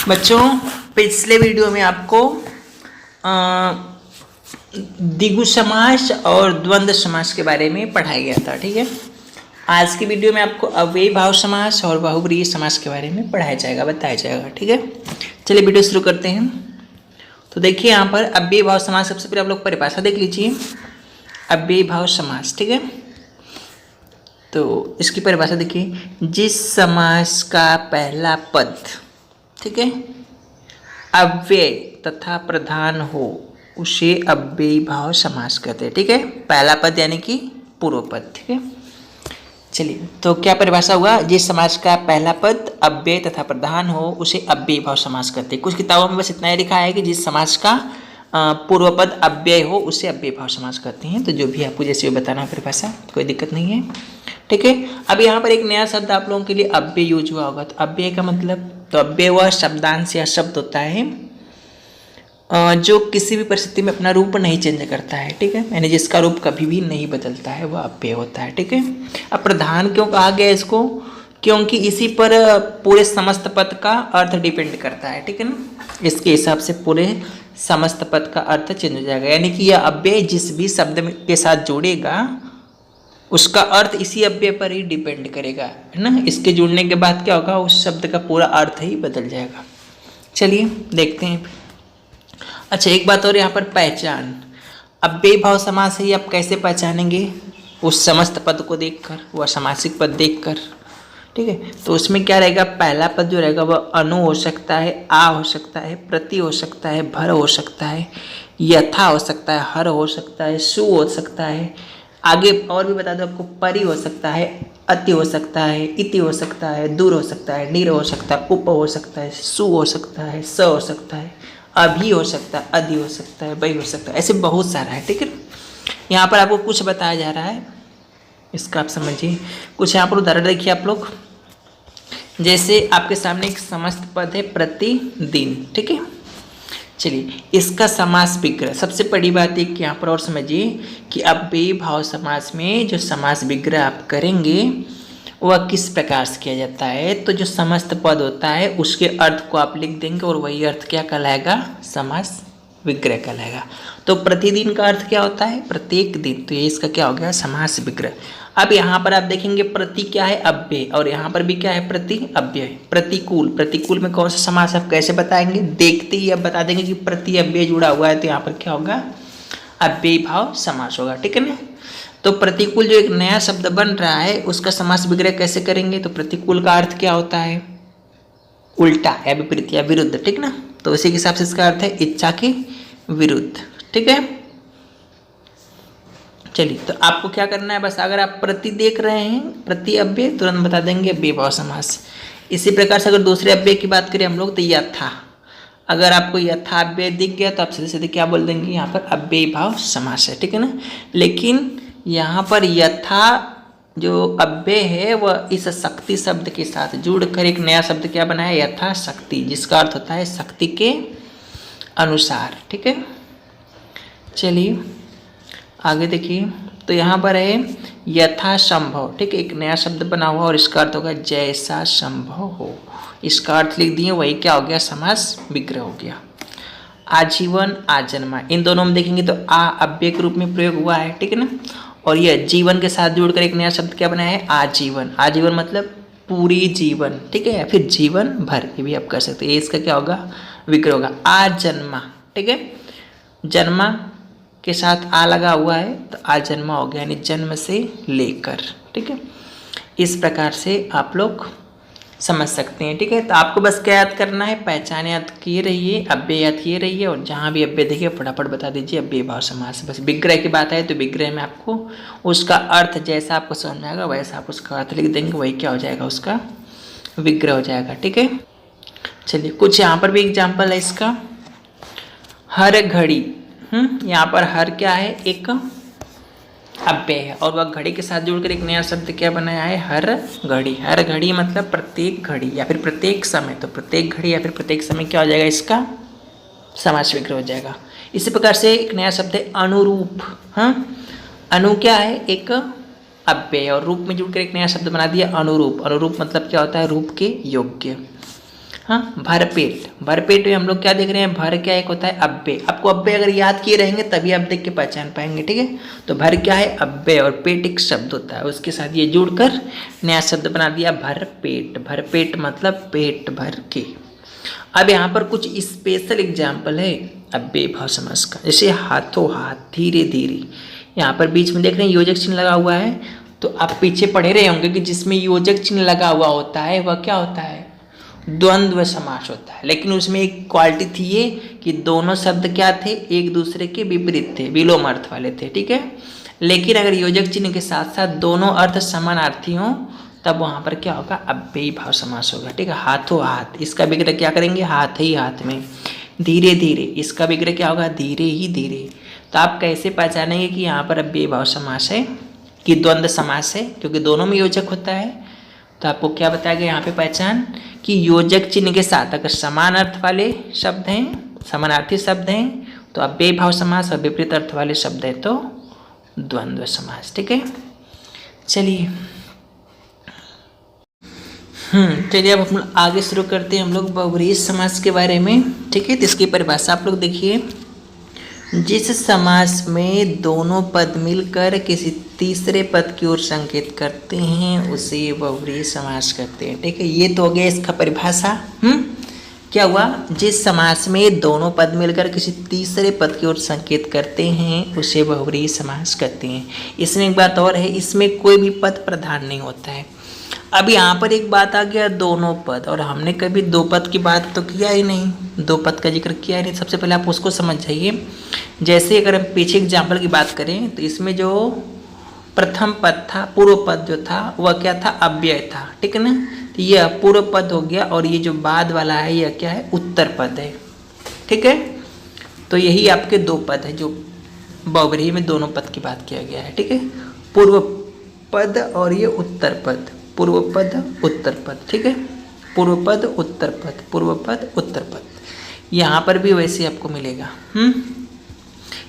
बच्चों, पिछले वीडियो में आपको द्विगु समास और द्वंद्व समास के बारे में पढ़ाया गया था। ठीक है, आज की वीडियो में आपको अव्ययी भाव समास और बहुब्रीहि समास के बारे में पढ़ाया जाएगा, बताया जाएगा। ठीक है, चलिए वीडियो शुरू करते हैं। तो देखिए यहाँ पर अव्ययी भाव समास, सबसे पहले आप लोग परिभाषा देख लीजिए। अव्ययी भाव समास, ठीक है, तो इसकी परिभाषा देखिए। जिस समास का पहला पद, ठीक है, अव्यय तथा प्रधान हो उसे अव्ययी भाव समास कहते हैं। ठीक है, पहला पद यानी कि पूर्व पद। ठीक है, चलिए तो क्या परिभाषा हुआ। जिस समास का पहला पद अव्यय तथा प्रधान हो उसे अव्ययी भाव समास कहते हैं। कुछ किताबों में बस इतना ही लिखा है कि जिस समास का पूर्व पद अव्यय हो उसे अव्ययी भाव समास कहते हैं। तो जो भी आपको जैसे बताना परिभाषा, कोई दिक्कत नहीं है। ठीक है, अब यहाँ पर एक नया शब्द आप लोगों के लिए अव्यय यूज हुआ होगा। तो अव्यय का मतलब, तो अव्यय वह शब्दांश या शब्द होता है जो किसी भी परिस्थिति में अपना रूप नहीं चेंज करता है। ठीक है, यानी जिसका रूप कभी भी नहीं बदलता है, वह अव्यय होता है। ठीक है, अब प्रधान क्यों कहा गया इसको, क्योंकि इसी पर पूरे समस्त पद का अर्थ डिपेंड करता है। ठीक है ना, इसके हिसाब से पूरे समस्त पद का अर्थ चेंज हो जाएगा। यानी कि यह अव्यय जिस भी शब्द के साथ जोड़ेगा उसका अर्थ इसी अव्यय पर ही डिपेंड करेगा, है ना। इसके जुड़ने के बाद क्या होगा, उस शब्द का पूरा अर्थ ही बदल जाएगा। चलिए देखते हैं। अच्छा, एक बात और यहाँ पर पहचान। अव्ययी भाव समास है, आप कैसे पहचानेंगे, उस समस्त पद को देखकर, वह समासिक पद देखकर। ठीक है, तो उसमें क्या रहेगा, पहला पद जो रहेगा वह अनु हो सकता है, आ हो सकता है, प्रति हो सकता है, भर हो सकता है, यथा हो सकता है, हर हो सकता है, सु हो सकता है, आगे और भी बता दो आपको, परि हो सकता है, अति हो सकता है, इति हो सकता है, दूर हो सकता है, निर हो सकता है, उप हो सकता है, सु हो सकता है, स हो सकता है, अभी हो सकता है, अधि हो सकता है, वही हो सकता है, ऐसे बहुत सारा है। ठीक है, यहाँ पर आपको कुछ बताया जा रहा है, इसका आप समझिए। कुछ यहाँ पर उदाहरण देखिए आप लोग। जैसे आपके सामने एक समस्त पद है प्रतिदिन। ठीक है, चलिए इसका समास विग्रह, सबसे बड़ी बात है कि यहाँ पर और समझिए कि अव्ययी भाव समास में जो समास विग्रह आप करेंगे वह किस प्रकार से किया जाता है। तो जो समस्त पद होता है उसके अर्थ को आप लिख देंगे और वही अर्थ क्या कहलाएगा, समास विग्रह कहलाएगा। तो प्रतिदिन का अर्थ क्या होता है, प्रत्येक दिन, तो ये इसका क्या हो गया, समास विग्रह। अब यहाँ पर आप देखेंगे प्रति क्या है, अव्यय, और यहाँ पर भी क्या है, प्रति अव्यय। प्रतिकूल, प्रतिकूल में कौन सा समास आप कैसे बताएंगे, देखते ही आप बता देंगे कि प्रति अव्यय जुड़ा हुआ है, तो यहाँ पर क्या होगा, अव्ययी भाव समास होगा। ठीक है ना। तो प्रतिकूल जो एक नया शब्द बन रहा है उसका समास विग्रह कैसे करेंगे, तो प्रतिकूल का अर्थ क्या होता है, उल्टा या विपरीत या विरुद्ध। ठीक ना, तो उसी के हिसाब से इसका अर्थ है इच्छा के विरुद्ध। ठीक है, चलिए तो आपको क्या करना है, बस अगर आप प्रति देख रहे हैं, प्रति अव्यय, तुरंत बता देंगे अव्ययी भाव समास। इसी प्रकार से अगर दूसरे अव्यय की बात करें हम लोग, तो यथा, अगर आपको यथा अव्यय दिख गया तो आप सीधे सीधे क्या बोल देंगे, यहाँ पर अव्ययी भाव समास है। ठीक है ना, लेकिन यहाँ पर यथा जो अव्यय है वह इस शक्ति शब्द के साथ जुड़कर एक नया शब्द क्या बनाया, यथा शक्ति, जिसका अर्थ होता है शक्ति के अनुसार। ठीक है, चलिए आगे देखिए। तो यहाँ पर है यथा संभव। ठीक है, एक नया शब्द बना हुआ और इसका अर्थ होगा जैसा संभव हो, इसका अर्थ लिख दिए, वही क्या हो गया, समास विग्रह हो गया। आजीवन, आजन्मा, इन दोनों में देखेंगे तो आ अव्यय के रूप में प्रयोग हुआ है। ठीक है ना, और यह जीवन के साथ जोड़कर एक नया शब्द क्या बनाया है, आजीवन। आजीवन मतलब पूरी जीवन, ठीक है, या फिर जीवन भर, ये भी आप कर सकते हैं। ये इसका क्या होगा, विग्रह होगा। आजन्मा, ठीक है, जन्मा के साथ आ लगा हुआ है तो आजन्मा हो गया, यानी जन्म से लेकर। ठीक है, इस प्रकार से आप लोग समझ सकते हैं। ठीक है, तो आपको बस क्या याद करना है, पहचान याद किए रहिए, अव्यय याद किए रहिए, और जहाँ भी अव्यय देखिए फटाफट बता दीजिए अव्ययी भाव समास। बस विग्रह की बात है तो विग्रह में आपको उसका अर्थ जैसा आपको समझ में आएगा वैसा आप उसका अर्थ लिख देंगे, वही क्या हो जाएगा, उसका विग्रह हो जाएगा। ठीक है, चलिए कुछ यहाँ पर भी एग्जाम्पल है इसका। हर घड़ी, यहाँ पर हर क्या है, एक अव्यय है, और वह घड़ी के साथ जोड़कर एक नया शब्द क्या बनाया है, हर घड़ी। हर घड़ी मतलब प्रत्येक घड़ी या फिर प्रत्येक समय, तो प्रत्येक घड़ी या फिर प्रत्येक समय क्या हो जाएगा, इसका समास विग्रह हो जाएगा। इसी प्रकार से एक नया शब्द है अनुरूप। अनु क्या है, एक अव्यय, और रूप में जुड़कर एक नया शब्द बना दिया अनुरूप। अनुरूप मतलब क्या होता है, रूप के योग्य। हाँ, भरपेट। भरपेट में हम लोग क्या देख रहे हैं, भर क्या एक होता है अव्यय। आपको अव्यय अगर याद किए रहेंगे तभी आप देख के पहचान पाएंगे, ठीक है। तो भर क्या है, अव्यय, और पेट एक शब्द होता है, उसके साथ ये जुड़कर नया शब्द बना दिया भरपेट। भरपेट मतलब पेट भर के। अब यहाँ पर कुछ स्पेशल एग्जाम्पल है अव्यय भाव समास का, जैसे हाथों हाथ, धीरे धीरे। यहाँ पर बीच में देख रहे हैं योजक चिन्ह लगा हुआ है, तो आप पीछे पढ़े रहे होंगे कि जिसमें योजक चिन्ह लगा हुआ होता है वह क्या होता है, द्वंद्व समास होता है। लेकिन उसमें एक क्वालिटी थी ये कि दोनों शब्द क्या थे, एक दूसरे के विपरीत थे, विलोम अर्थ वाले थे, ठीक है। लेकिन अगर योजक चिन्ह के साथ साथ दोनों अर्थ समानार्थी हों तब वहाँ पर क्या होगा, अव्ययी भाव समास होगा, ठीक है। हाथों हाथ, इसका विग्रह क्या करेंगे, हाथ ही हाथ में। धीरे धीरे, इसका विग्रह क्या होगा, धीरे ही धीरे। तो आप कैसे पहचानेंगे कि यहाँ पर अव्ययी भाव समास है कि द्वंद्व समास है, क्योंकि दोनों में योजक होता है। तो आपको क्या बताया गया यहाँ पे पहचान, कि योजक चिन्ह के साथ अगर समान अर्थ वाले शब्द हैं, समानार्थी शब्द हैं तो अव्ययी भाव समास, और विपरीत अर्थ वाले शब्द हैं तो द्वंद्व समास, ठीक है। चलिए चलिए अब हम आगे शुरू करते हैं हम लोग बहुब्रीहि समास के बारे में, ठीक है। तो इसकी परिभाषा आप लोग देखिए, जिस समास में दोनों पद मिलकर किसी तीसरे पद की ओर संकेत करते हैं उसे बहुब्रीहि समास कहते हैं, ठीक है। ये तो हो गया इसका परिभाषा। क्या हुआ, जिस समास में दोनों पद मिलकर किसी तीसरे पद की ओर संकेत करते हैं उसे बहुब्रीहि समास कहते हैं। इसमें एक बात और है, इसमें कोई भी पद प्रधान नहीं होता है। अब यहाँ पर एक बात आ गया, दोनों पद, और हमने कभी दो पद की बात तो किया ही नहीं, दो पद का जिक्र किया ही नहीं। सबसे पहले आप उसको समझ जाइए। जैसे अगर हम पीछे एग्जाम्पल की बात करें तो इसमें जो प्रथम पद था, पूर्व पद जो था वह क्या था, अव्यय था, ठीक है ना। तो यह पूर्व पद हो गया, और ये जो बाद वाला है यह क्या है, उत्तर पद है, ठीक है। तो यही आपके दो पद है जो बहुब्रीहि में दोनों पद की बात किया गया है, ठीक है। पूर्व पद और ये उत्तर पद, पूर्व पद उत्तर पद, ठीक है। पूर्व पद उत्तर पद, पूर्व पद उत्तर पद, यहाँ पर भी वैसे आपको मिलेगा।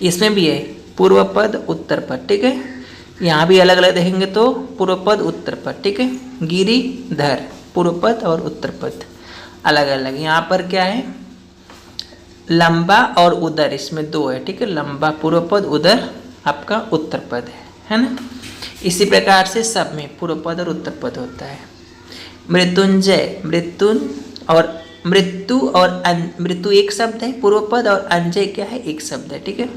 इसमें भी है पूर्व पद उत्तर पद, ठीक है। यहाँ भी अलग अलग देखेंगे तो पूर्व पद उत्तर पद, ठीक है। गिरिधर, पूर्व पद और उत्तर पद अलग अलग। यहाँ पर क्या है, लंबा और उदर, इसमें दो है, ठीक है। लंबा पूर्व पद, उदर आपका उत्तर पद है ना। इसी प्रकार से सब में पूर्व पद और उत्तर पद होता है। मृत्युंजय, मृत्यु और मृत्यु एक शब्द है पूर्व पद, और अंजय क्या है, एक शब्द है, ठीक है।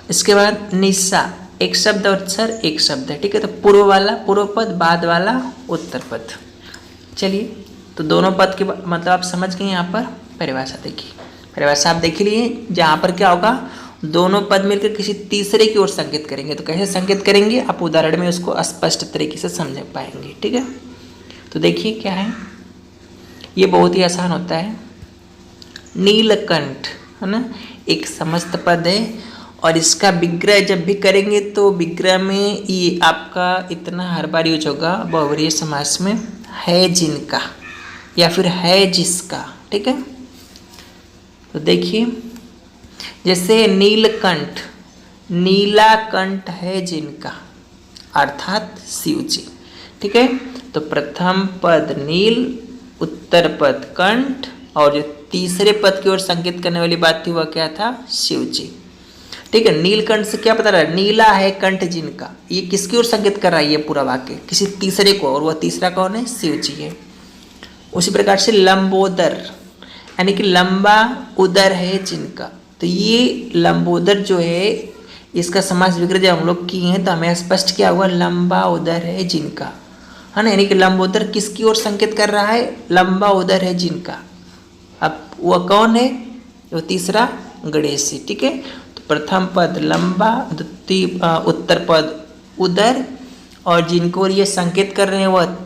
इसके बाद निशा एक शब्द और सर एक शब्द है, ठीक है। तो पूर्व वाला पूर्व पद, बाद वाला उत्तर पद। चलिए, तो दोनों पद के मतलब आप समझ गए। यहाँ पर परिभाषा देखिए, परिभाषा आप देख लिए, जहाँ पर क्या होगा, दोनों पद मिलकर किसी तीसरे की ओर संकेत करेंगे। तो कैसे संकेत करेंगे, आप उदाहरण में उसको स्पष्ट तरीके से समझ पाएंगे, ठीक है। तो देखिए क्या है, ये बहुत ही आसान होता है। नीलकंठ है ना, एक समस्त पद है, और इसका विग्रह जब भी करेंगे तो विग्रह में ये आपका इतना हर बार यूज होगा बहुब्रीहि समास में, है जिनका या फिर है जिसका, ठीक है। तो देखिए, जैसे नीलकंठ, नीला कंठ है जिनका, अर्थात शिव जी, ठीक है। तो प्रथम पद नील, उत्तर पद कंठ, और जो तीसरे पद की ओर संकेत करने वाली बात थी वह क्या था, शिव जी, ठीक है। नीलकंठ से क्या पता रहा, नीला है कंठ जिनका, ये किसकी ओर संकेत कर रहा है, ये पूरा वाक्य किसी तीसरे को, और वह तीसरा कौन है, शिव जी है। उसी प्रकार से लंबोदर, यानी कि लंबा उदर है जिनका, तो ये लंबोदर जो है इसका समास विग्रह जब हम लोग किए हैं तो हमें स्पष्ट क्या हुआ, लंबा उदर है जिनका, है ना। यानी कि लंबोदर किसकी ओर संकेत कर रहा है, लंबा उदर है जिनका। अब वह कौन है, वो तीसरा गणेश जी, ठीक है। तो प्रथम पद लंबा, द्वितीय उत्तर पद उदर, और जिनको ये संकेत कर रहे हैं वह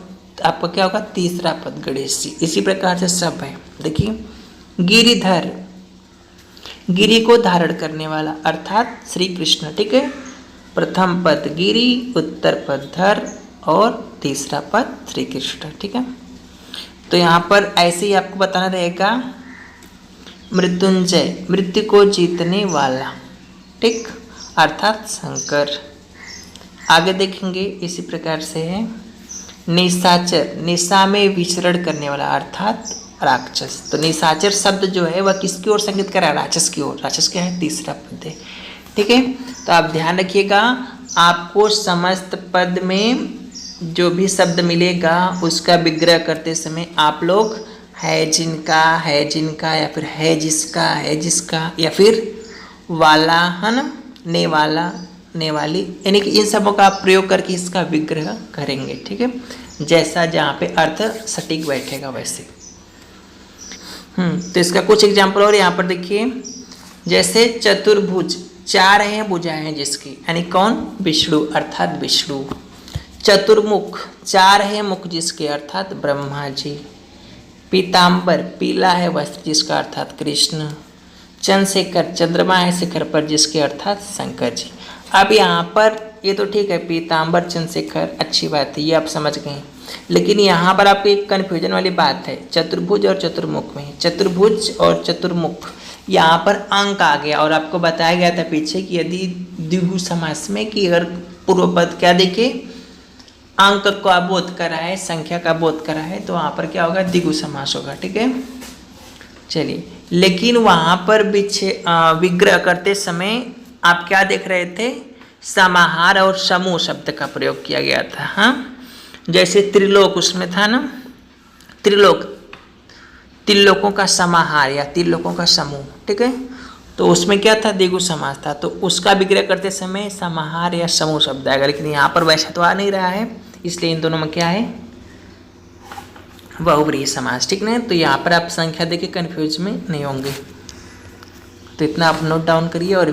आपका क्या होगा, तीसरा पद गणेश जी। इसी प्रकार से सब है। देखिए, गिरिधर, गिरि को धारण करने वाला अर्थात श्री कृष्ण, ठीक है। प्रथम पद गिरि, उत्तर पद धर, और तीसरा पद श्री कृष्ण, ठीक है। तो यहाँ पर ऐसे ही आपको बताना रहेगा, मृत्युंजय, मृत्यु को जीतने वाला, ठीक, अर्थात शंकर। आगे देखेंगे इसी प्रकार से है, निशाचर, निशा में विचरण करने वाला अर्थात राक्षस। तो निशाचर शब्द जो है वह किसकी ओर संकेत कर रहा है? राक्षस की ओर। राक्षस क्या है? तीसरा पद है। ठीक है, तो आप ध्यान रखिएगा, आपको समस्त पद में जो भी शब्द मिलेगा उसका विग्रह करते समय आप लोग है जिनका या फिर है जिसका या फिर वाला है ना, ने वाला ने वाली, यानी कि इन सबों का आप प्रयोग करके इसका विग्रह करेंगे। ठीक है, जैसा जहाँ पे अर्थ सटीक बैठेगा वैसे। तो इसका कुछ एग्जाम्पल और यहाँ पर देखिए, जैसे चतुर्भुज, चार हैं भुजाएं हैं जिसकी, यानी कौन? विष्णु अर्थात विष्णु। चतुर्मुख, चार है मुख जिसके, अर्थात ब्रह्मा जी। पीताम्बर, पीला है वस्त्र जिसका, अर्थात कृष्ण। चंद्रशेखर, चंद्रमा है शिखर पर जिसके, अर्थात शंकर जी। अब यहाँ पर ये तो ठीक है, पीताम्बर चंद्रशेखर अच्छी बात है, ये आप समझ गए। लेकिन यहाँ पर आपको एक कन्फ्यूजन वाली बात है, चतुर्भुज और चतुर्मुख में। चतुर्भुज और चतुर्मुख, यहाँ पर अंक आ गया और आपको बताया गया था पीछे कि यदि द्विगु समास में कि अगर पूर्व पद क्या देखे, अंक का बोध करा है, संख्या का बोध करा है, तो वहाँ पर क्या होगा? द्विगु समास होगा। ठीक है, चलिए, लेकिन वहाँ पर विग्रह करते समय आप क्या देख रहे थे? समाहार और समूह शब्द का प्रयोग किया गया था। हाँ, जैसे त्रिलोक उसमें था ना, त्रिलोक, त्रिलोकों का समाहार या त्रिलोकों का समूह। ठीक है, तो उसमें क्या था? द्विगु समास था, तो उसका विग्रह करते समय समाहार या समूह शब्द आएगा। लेकिन यहाँ पर वैसा तो आ नहीं रहा है, इसलिए इन दोनों में क्या है? बहुव्रीहि समास। ठीक ना, तो यहाँ पर आप संख्या देके कंफ्यूज में नहीं होंगे। तो इतना आप नोट डाउन करिए और